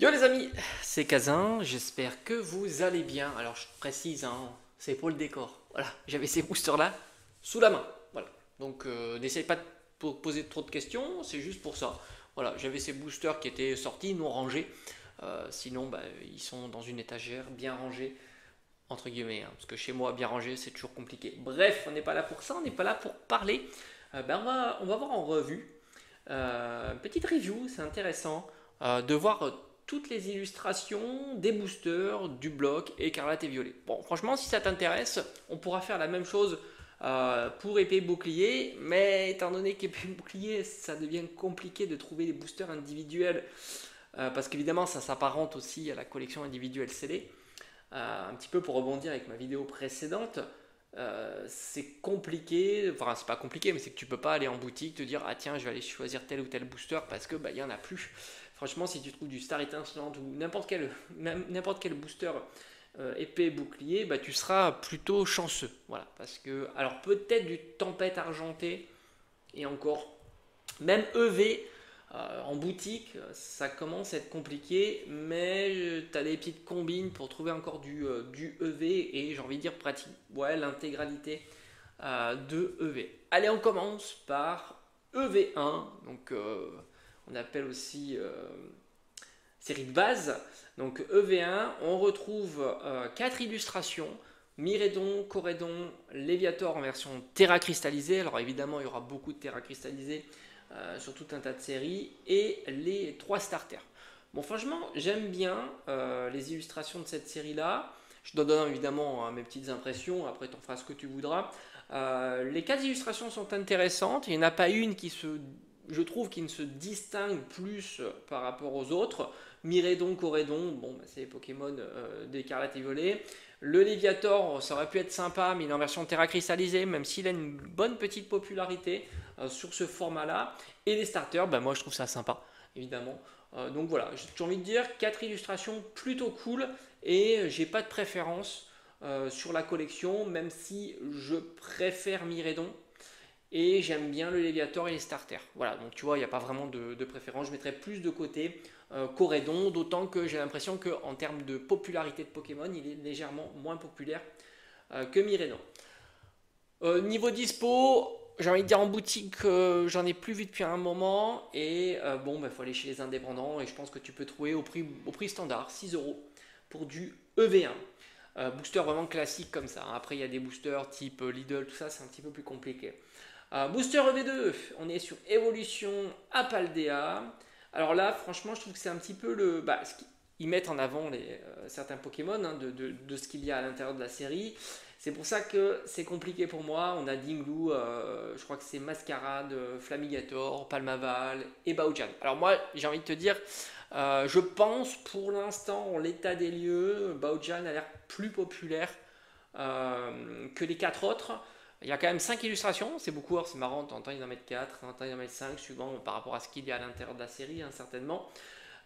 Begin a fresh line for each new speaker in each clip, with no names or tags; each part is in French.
Yo les amis, c'est Kazin, j'espère que vous allez bien. Alors je précise, hein, c'est pour le décor. Voilà, j'avais ces boosters là sous la main. Voilà, donc n'essayez pas de poser trop de questions, c'est juste pour ça. Voilà, j'avais ces boosters qui étaient sortis, non rangés. Sinon, bah, ils sont dans une étagère bien rangée, entre guillemets, hein, parce que chez moi, bien rangé, c'est toujours compliqué. Bref, on n'est pas là pour ça, on n'est pas là pour parler. On va voir en revue. Petite review, c'est intéressant de voir toutes les illustrations des boosters, du bloc écarlate et violet. Bon, franchement, si ça t'intéresse, on pourra faire la même chose pour épée et bouclier, mais étant donné qu'épée et bouclier, ça devient compliqué de trouver des boosters individuels, parce qu'évidemment, ça s'apparente aussi à la collection individuelle scellée. Un petit peu pour rebondir avec ma vidéo précédente, c'est compliqué, enfin c'est pas compliqué, mais c'est que tu peux pas aller en boutique te dire ah tiens je vais aller choisir tel ou tel booster parce que bah il y en a plus. Franchement, si tu trouves du Star étincelante ou n'importe quel booster épée bouclier, bah tu seras plutôt chanceux. Voilà, parce que alors peut-être du tempête argenté et encore même EV en boutique, ça commence à être compliqué, mais tu as des petites combines pour trouver encore du EV et j'ai envie de dire pratique, ouais, l'intégralité de EV. Allez, on commence par EV1, donc on appelle aussi série de base. Donc EV1, on retrouve 4 illustrations. Myrédon, Corédon, Léviator en version Terra cristallisée. Alors évidemment, il y aura beaucoup de Terra cristallisée sur tout un tas de séries. Et les 3 starters. Bon, franchement, j'aime bien les illustrations de cette série-là. Je te donne évidemment mes petites impressions. Après, tu en feras ce que tu voudras. Les 4 illustrations sont intéressantes. Il n'y en a pas une je trouve, qui ne se distingue plus par rapport aux autres. Myrédon, Corédon, bon, bah, c'est les Pokémon d'écarlate et violet. Le Léviator, ça aurait pu être sympa, mais il est en version Terra cristallisée, même s'il a une bonne petite popularité sur ce format-là. Et les starters, bah, moi je trouve ça sympa, évidemment. Donc voilà, j'ai envie de dire 4 illustrations plutôt cool, et j'ai pas de préférence sur la collection, même si je préfère Myrédon. Et j'aime bien le Léviator et les starters. Voilà, donc tu vois, il n'y a pas vraiment de préférence. Je mettrais plus de côté Corédon, d'autant que j'ai l'impression qu'en termes de popularité de Pokémon, il est légèrement moins populaire que Myrédon. Niveau dispo, j'ai envie de dire en boutique, j'en ai plus vu depuis un moment. Et bon, il faut aller chez les indépendants. Et je pense que tu peux trouver au prix standard, 6 euros pour du EV1. Booster vraiment classique comme ça. Après, il y a des boosters type Lidl, tout ça, c'est un petit peu plus compliqué. Booster EV2, on est sur Évolution Apaldea. Alors là, franchement, je trouve que c'est un petit peu ce qu'ils mettent en avant certains Pokémon de ce qu'il y a à l'intérieur de la série. C'est pour ça que c'est compliqué pour moi. On a Dinglu, je crois que c'est Mascarade, Flamigator, Palmaval et Baojan. Alors moi, j'ai envie de te dire, je pense pour l'instant, en l'état des lieux, Baojan a l'air plus populaire que les 4 autres. Il y a quand même 5 illustrations, c'est beaucoup, c'est marrant, t'entends il en mettre 4, t'entends il en mettre 5, suivant par rapport à ce qu'il y a à l'intérieur de la série, hein, certainement.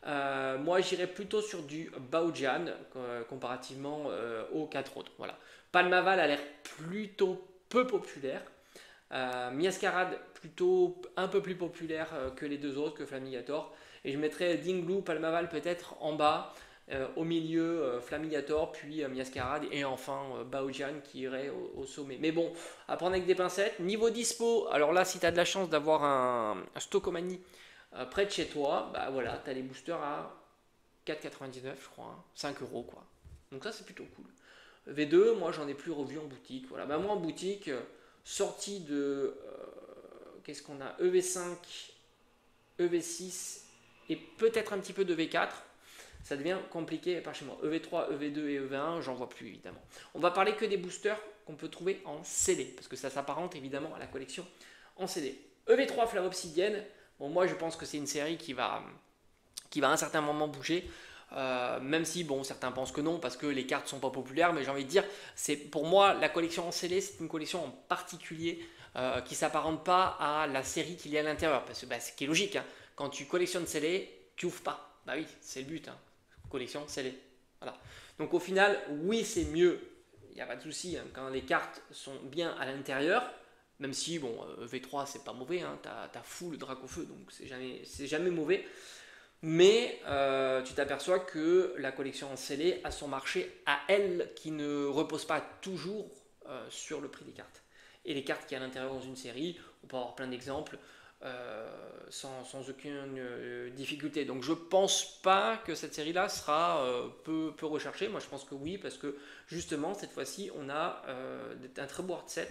Moi j'irais plutôt sur du Baojan comparativement aux 4 autres. Voilà. Palmaval a l'air plutôt peu populaire. Miascarade plutôt un peu plus populaire que les deux autres, que Flamigator. Et je mettrais Dinglu, Palmaval peut-être en bas. Au milieu, Flamigator, puis Miascarade, et enfin Baojan qui irait au sommet. Mais bon, à prendre avec des pincettes. Niveau dispo, alors là, si tu as de la chance d'avoir un Stockomanie près de chez toi, bah voilà, tu as les boosters à 4,99 je crois, hein, 5 euros quoi. Donc ça, c'est plutôt cool. V2, moi j'en ai plus revu en boutique. Voilà, bah moi en boutique, sortie de. Qu'est-ce qu'on a EV5, EV6 et peut-être un petit peu de V4. Ça devient compliqué par chez moi. EV3, EV2 et EV1, j'en vois plus évidemment. On va parler que des boosters qu'on peut trouver en CD, parce que ça s'apparente évidemment à la collection en CD. EV3 Flamme Obsidienne, bon, moi je pense que c'est une série qui va à un certain moment bouger. Même si bon, certains pensent que non parce que les cartes sont pas populaires, mais j'ai envie de dire, c'est pour moi la collection en CD, c'est une collection en particulier qui s'apparente pas à la série qu'il y a à l'intérieur, parce que ce qui est logique, hein, quand tu collectionnes CD, tu ouvres pas. Bah oui, c'est le but. Hein. Collection scellée. Voilà. Donc au final, oui, c'est mieux. Il n'y a pas de souci hein, quand les cartes sont bien à l'intérieur. Même si, bon, V3, c'est pas mauvais. Hein, t'as full Dracofeu, donc c'est jamais mauvais. Mais tu t'aperçois que la collection en scellé a son marché à elle qui ne repose pas toujours sur le prix des cartes. Et les cartes qu'il y a à l'intérieur dans une série, on peut avoir plein d'exemples sans aucune difficulté. Donc je pense pas que cette série-là sera peu recherchée. Moi je pense que oui, parce que justement cette fois-ci on a un très beau hard set.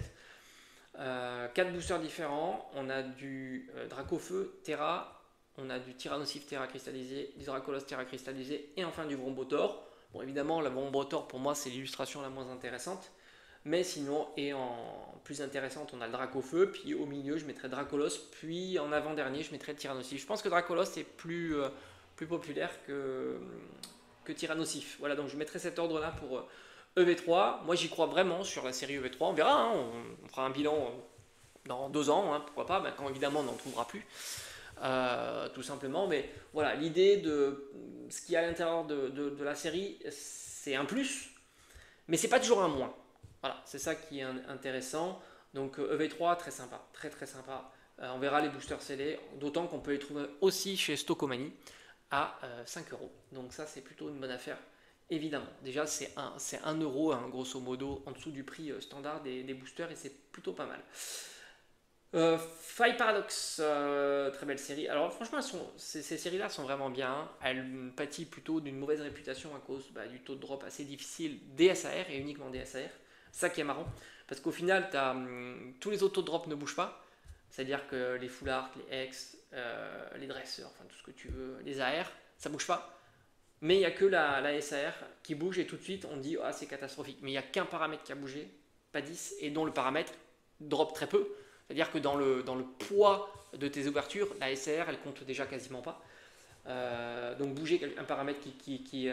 4 boosters différents, on a du Dracofeu, Terra, on a du Tyrannosif Terra cristallisé, du Dracolos Terra cristallisé et enfin du Vrombotor. Bon évidemment la Vrombotor pour moi c'est l'illustration la moins intéressante, mais sinon et en plus intéressante on a le Dracofeu, puis au milieu je mettrai Dracolos, puis en avant-dernier je mettrai le Tyrannosif. Je pense que Dracolos est plus populaire que Tyrannosif. Voilà donc je mettrai cet ordre là pour EV3, moi j'y crois vraiment sur la série EV3, on verra, hein, on fera un bilan dans 2 ans, hein, pourquoi pas, ben, quand évidemment on n'en trouvera plus, tout simplement, mais voilà, l'idée de ce qu'il y a à l'intérieur de la série, c'est un plus, mais c'est pas toujours un moins, voilà, c'est ça qui est intéressant, donc EV3, très sympa, très très sympa, on verra les boosters scellés, d'autant qu'on peut les trouver aussi chez Stockomanie à 5 euros, donc ça c'est plutôt une bonne affaire. Évidemment, déjà c'est 1 euro hein, grosso modo en dessous du prix standard des boosters et c'est plutôt pas mal. Five Paradox, très belle série. Alors franchement, ces séries-là sont vraiment bien. Elles pâtissent plutôt d'une mauvaise réputation à cause du taux de drop assez difficile des SAR et uniquement des SAR. Ça qui est marrant, parce qu'au final, tous les autres taux de drop ne bougent pas. C'est-à-dire que les full art, les X, les dresseurs, enfin tout ce que tu veux, les AR, ça bouge pas. Mais il n'y a que la SAR qui bouge et tout de suite on dit ah c'est catastrophique. Mais il n'y a qu'un paramètre qui a bougé, pas 10, et dont le paramètre drop très peu. C'est-à-dire que dans le poids de tes ouvertures, la SAR elle compte déjà quasiment pas. Donc bouger un paramètre qui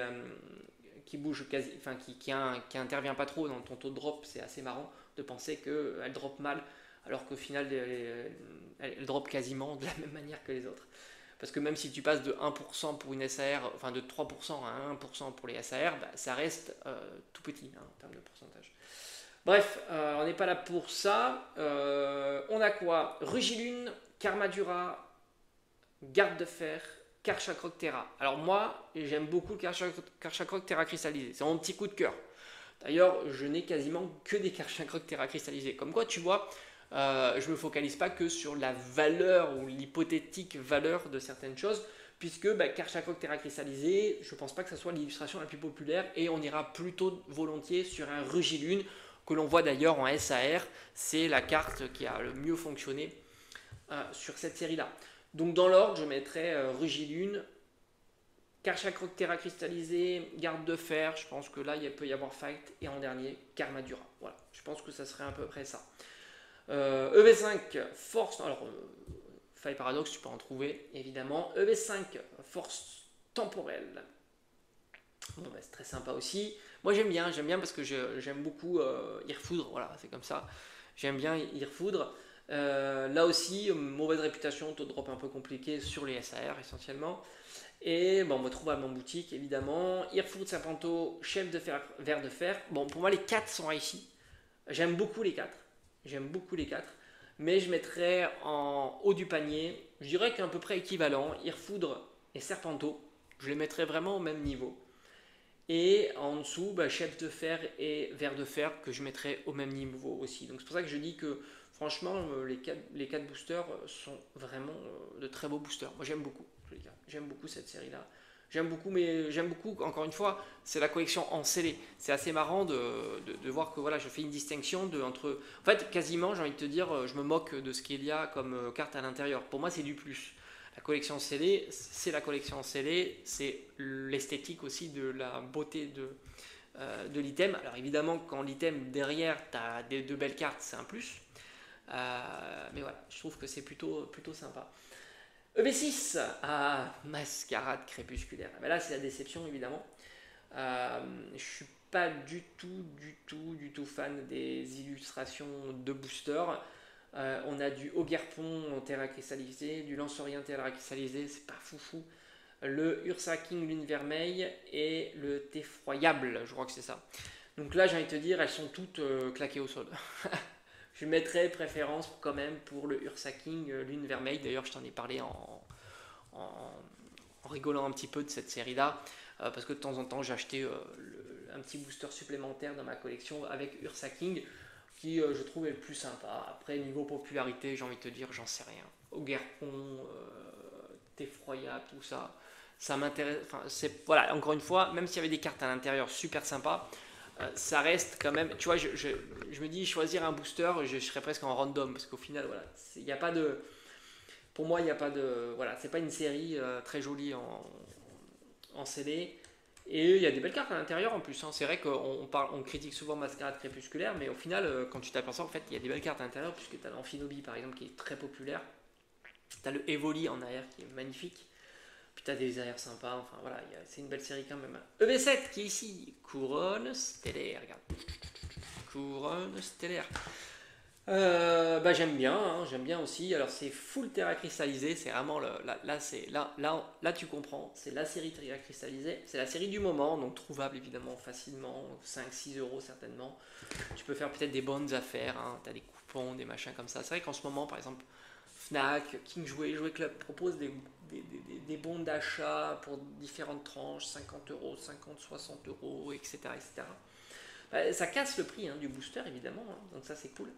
bouge quasi, enfin qui intervient pas trop dans ton taux de drop, c'est assez marrant de penser qu'elle drop mal alors qu'au final elle drop quasiment de la même manière que les autres. Parce que même si tu passes de 1% pour une SAR, enfin de 3% à 1% pour les SAR, ça reste tout petit hein, en termes de pourcentage. Bref, on n'est pas là pour ça. On a quoi? Rugilune, Karmadura, Garde de Fer, Karchakrok Terra. Alors moi, j'aime beaucoup le Karchakrok Terra cristallisé. C'est mon petit coup de cœur. D'ailleurs, je n'ai quasiment que des Karchakrok Terra cristallisés. Comme quoi, tu vois, je ne me focalise pas que sur la valeur ou l'hypothétique valeur de certaines choses, puisque Karchakrok Terra cristallisé, je ne pense pas que ce soit l'illustration la plus populaire, et on ira plutôt volontiers sur un Rugilune, que l'on voit d'ailleurs en SAR, c'est la carte qui a le mieux fonctionné sur cette série-là. Donc dans l'ordre, je mettrai Rugilune, Karchakrok Terra cristallisé, Garde de Fer, je pense que là il peut y avoir Fight, et en dernier, Karmadura. Voilà, je pense que ça serait à peu près ça. EV5, force. Alors, Faille Paradoxe, tu peux en trouver évidemment. EV5, force temporelle. Bon, c'est très sympa aussi. Moi j'aime bien parce que j'aime beaucoup Irfoudre, voilà, c'est comme ça. J'aime bien Irfoudre. Là aussi, mauvaise réputation, taux de drop un peu compliqué sur les SAR essentiellement. Et bon, on me trouvable en boutique évidemment. Irfoudre, Serpento, Chef de Fer, Ver de Fer. Bon, pour moi les 4 sont réussis. J'aime beaucoup les 4. J'aime beaucoup les 4. Mais je mettrais en haut du panier, je dirais qu'à peu près équivalent, Irfoudre et Serpento. Je les mettrais vraiment au même niveau. Et en dessous, Chef de Fer et Ver de Fer que je mettrais au même niveau aussi. Donc c'est pour ça que je dis que franchement, les 4 boosters sont vraiment de très beaux boosters. Moi j'aime beaucoup, j'aime beaucoup cette série-là. J'aime beaucoup, mais j'aime beaucoup, encore une fois, c'est la collection en scellé. C'est assez marrant de voir que voilà, je fais une distinction entre. En fait, quasiment, j'ai envie de te dire, je me moque de ce qu'il y a comme carte à l'intérieur. Pour moi, c'est du plus. La collection scellée, c'est la collection scellée, c'est l'esthétique aussi de la beauté de l'item. Alors évidemment, quand l'item derrière, tu as de belles cartes, c'est un plus. Mais voilà, je trouve que c'est plutôt sympa. EV6, Mascarade crépusculaire. Mais là, c'est la déception, évidemment. Je suis pas du tout fan des illustrations de booster. On a du Ogerpon en terra cristallisé, du Lanceurien terra cristallisé, c'est pas foufou. Le Ursa King Lune Vermeille et le Effroyable, je crois que c'est ça. Donc là, j'ai envie de te dire, elles sont toutes claquées au sol. Je mettrais préférence quand même pour le Ursa King Lune Vermeille. D'ailleurs, je t'en ai parlé en rigolant un petit peu de cette série-là, parce que de temps en temps j'ai acheté un petit booster supplémentaire dans ma collection avec Ursa King, qui je trouve est le plus sympa. Après, niveau popularité, j'ai envie de te dire, j'en sais rien. Ogerpon, Tefroya, tout ça, ça m'intéresse. Enfin, voilà, encore une fois, même s'il y avait des cartes à l'intérieur super sympas, ça reste quand même. Tu vois, je me dis, choisir un booster, je serais presque en random, parce qu'au final, voilà, il n'y a pas de. Pour moi, il n'y a pas de. Voilà, c'est pas une série très jolie en CD. Et il y a des belles cartes à l'intérieur en plus. Hein. C'est vrai on critique souvent Mascarade Crépusculaire, mais au final, quand tu t'aperçois, en fait, il y a des belles cartes à l'intérieur, puisque tu as l'Amphinobi par exemple qui est très populaire. Tu as le Evoli en arrière qui est magnifique. Puis tu as des arrières sympas. Enfin voilà, c'est une belle série quand même. EV7 qui est ici. Couronne stellaire. Regarde. Couronne stellaire. J'aime bien, hein, j'aime bien aussi. Alors c'est full terra cristallisé, c'est vraiment là tu comprends, c'est la série terra cristallisée, c'est la série du moment, donc trouvable évidemment facilement, 5-6 euros certainement. Tu peux faire peut-être des bonnes affaires, hein, tu as des coupons, des machins comme ça. C'est vrai qu'en ce moment par exemple Fnac, King Jouet Club propose des bons d'achat pour différentes tranches, 50 euros, 50, 60 euros, etc. etc. Ça casse le prix hein, du booster évidemment, hein, donc ça c'est cool.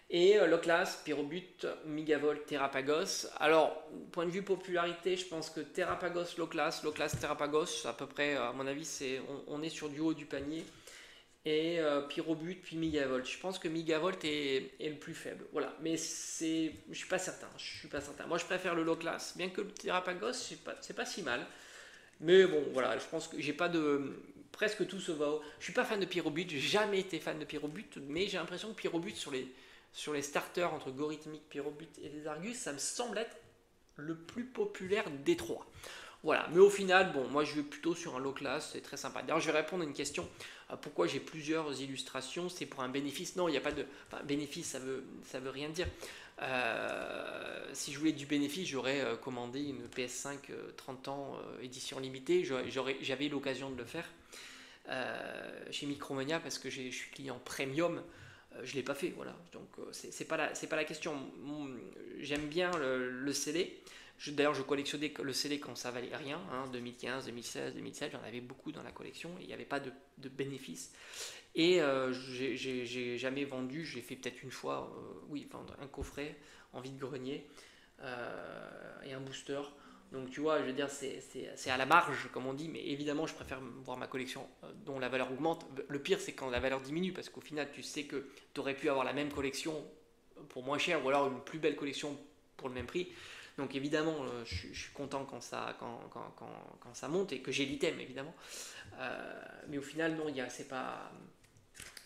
Et Loclas, Pyrobut, Migavolt, Terrapagos. Alors, point de vue popularité, je pense que Terrapagos, Loclas, Terrapagos, à peu près, à mon avis, on est sur du haut du panier. Et Pyrobut, puis Migavolt. Je pense que Migavolt est le plus faible. Voilà, mais je suis pas certain. Moi, je préfère le Loclas, bien que le Terrapagos, c'est pas si mal. Mais bon, voilà, je pense que j'ai pas de. Presque tout se va. Je suis pas fan de Pyrobut, j'ai jamais été fan de Pyrobut, mais j'ai l'impression que Pyrobut sur les starters entre Gorithmic, Pyrobut et les Argus, ça me semble être le plus populaire des trois. Voilà, mais au final, bon, moi je vais plutôt sur un low class, c'est très sympa. D'ailleurs, je vais répondre à une question. Pourquoi j'ai plusieurs illustrations? C'est pour un bénéfice? Non, il n'y a pas de. Enfin, bénéfice, ça veut rien dire. Si je voulais du bénéfice, j'aurais commandé une PS5 30 ans édition limitée. J'avais eu l'occasion de le faire chez Micromania parce que je suis client premium. Je ne l'ai pas fait, voilà. Donc c'est pas la question. J'aime bien le scellé. D'ailleurs, je collectionnais le scellé quand ça valait rien, hein, 2015, 2016, 2017, j'en avais beaucoup dans la collection et il n'y avait pas de bénéfice. Et j'ai jamais vendu, j'ai fait peut-être une fois, vendre un coffret en vide-grenier et un booster. Donc tu vois, je veux dire, c'est à la marge, comme on dit, mais évidemment, je préfère voir ma collection dont la valeur augmente. Le pire, c'est quand la valeur diminue, parce qu'au final, tu sais que tu aurais pu avoir la même collection pour moins cher, ou alors une plus belle collection pour le même prix. Donc évidemment, je suis content quand ça monte et que j'ai l'item, évidemment. Mais au final, non, c'est pas...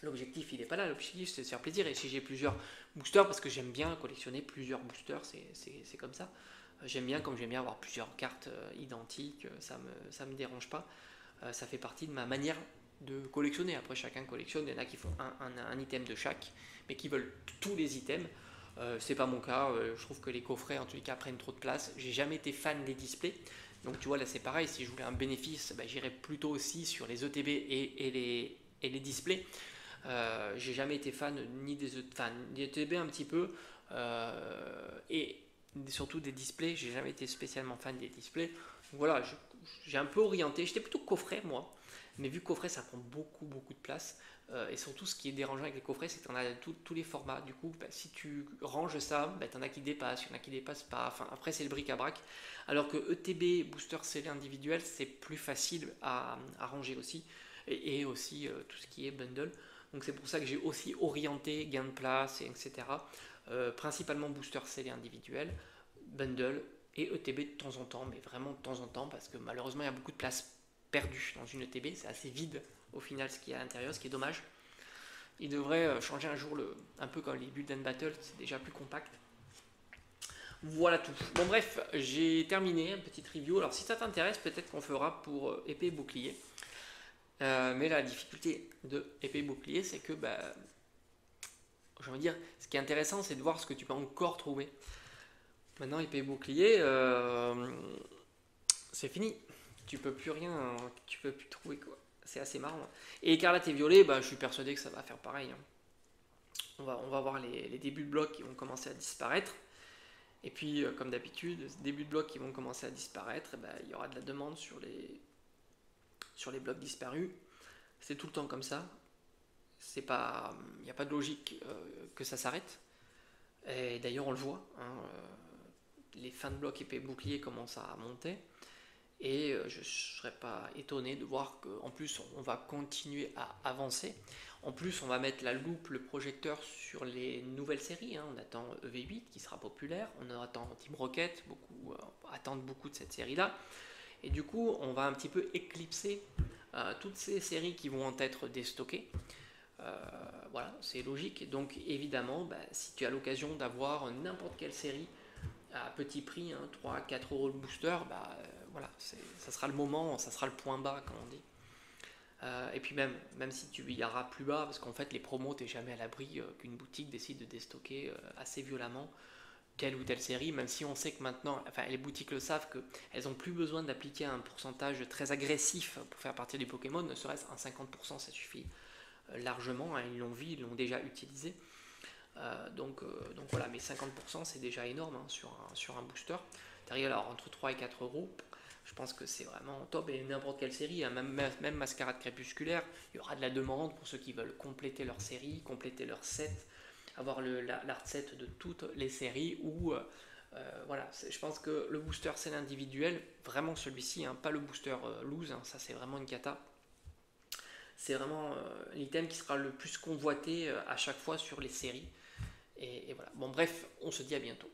L'objectif, il n'est pas là. L'objectif, c'est de se faire plaisir. Et si j'ai plusieurs boosters, parce que j'aime bien collectionner plusieurs boosters, c'est comme ça. J'aime bien, comme j'aime bien avoir plusieurs cartes identiques, ça me dérange pas. Ça fait partie de ma manière de collectionner. Après, chacun collectionne. Il y en a qui font un item de chaque, mais qui veulent tous les items. C'est pas mon cas. Je trouve que les coffrets, en tous les cas, prennent trop de place. J'ai jamais été fan des displays. Donc, tu vois, là, c'est pareil. Si je voulais un bénéfice, j'irais plutôt aussi sur les ETB et les displays. J'ai jamais été fan ni des ETB un petit peu. Et surtout des displays, j'ai jamais été spécialement fan des displays. Donc voilà, j'ai un peu orienté. J'étais plutôt coffret moi, mais vu que coffret ça prend beaucoup de place. Et surtout, ce qui est dérangeant avec les coffrets, c'est que tu en as tous les formats. Du coup, si tu ranges ça, tu en as qui dépassent, il y en a qui dépassent pas. Enfin, après, c'est le bric-à-brac. Alors que ETB, booster scellé individuel, c'est plus facile à ranger aussi. Et aussi tout ce qui est bundle. Donc c'est pour ça que j'ai aussi orienté gain de place, etc. Principalement booster scellé individuel, bundle et ETB de temps en temps, mais vraiment de temps en temps, parce que malheureusement il y a beaucoup de place perdue dans une ETB, c'est assez vide au final ce qu'il y a à l'intérieur, ce qui est dommage. Il devrait changer un jour, un peu comme les Build and Battle, c'est déjà plus compact. Voilà tout. Bon bref, j'ai terminé, une petite review. Alors si ça t'intéresse, peut-être qu'on fera pour épée et bouclier. Mais la difficulté de épée et bouclier, c'est que j'ai envie de dire, ce qui est intéressant, c'est de voir ce que tu peux encore trouver. Maintenant, épée et bouclier, c'est fini. Tu peux plus rien, tu peux plus trouver quoi. C'est assez marrant. Et écarlate et violet, je suis persuadé que ça va faire pareil. On va voir les débuts de blocs qui vont commencer à disparaître. Et puis, comme d'habitude, début de blocs qui vont commencer à disparaître, et ben, il y aura de la demande sur les blocs disparus. C'est tout le temps comme ça. Il n'y a pas de logique que ça s'arrête. Et d'ailleurs, on le voit, hein, les fins de blocs épée bouclier commencent à monter. Et je ne serais pas étonné de voir qu'en plus on va continuer à avancer. En plus, on va mettre la loupe, le projecteur sur les nouvelles séries, hein. On attend EV8 qui sera populaire, on attend Team Rocket, beaucoup attendent beaucoup de cette série-là. Et du coup, on va un petit peu éclipser toutes ces séries qui vont être déstockées. Voilà, c'est logique. Donc évidemment, bah, si tu as l'occasion d'avoir n'importe quelle série à petit prix, hein, 3-4 euros le booster, bah, voilà, ça sera le moment, ça sera le point bas, comme on dit. Et puis même si tu iras plus bas, parce qu'en fait les promos, t'es jamais à l'abri qu'une boutique décide de déstocker assez violemment telle ou telle série, même si on sait que maintenant, enfin les boutiques le savent, qu'elles n'ont plus besoin d'appliquer un pourcentage très agressif pour faire partie du Pokémon, ne serait-ce un 50%, ça suffit largement, hein, ils l'ont vu, ils l'ont déjà utilisé. Donc voilà, mais 50% c'est déjà énorme, hein, sur un booster. Derrière, alors entre 3 et 4 euros, je pense que c'est vraiment top. Et n'importe quelle série, hein, même Mascarade Crépusculaire, il y aura de la demande pour ceux qui veulent compléter leur série, compléter leur set, avoir l'art set de toutes les séries. Ou voilà, je pense que le booster c'est l'individuel, vraiment celui-ci, hein, pas le booster loose, hein, ça c'est vraiment une cata. C'est vraiment l'item qui sera le plus convoité à chaque fois sur les séries. Et voilà. Bon, bref, on se dit à bientôt.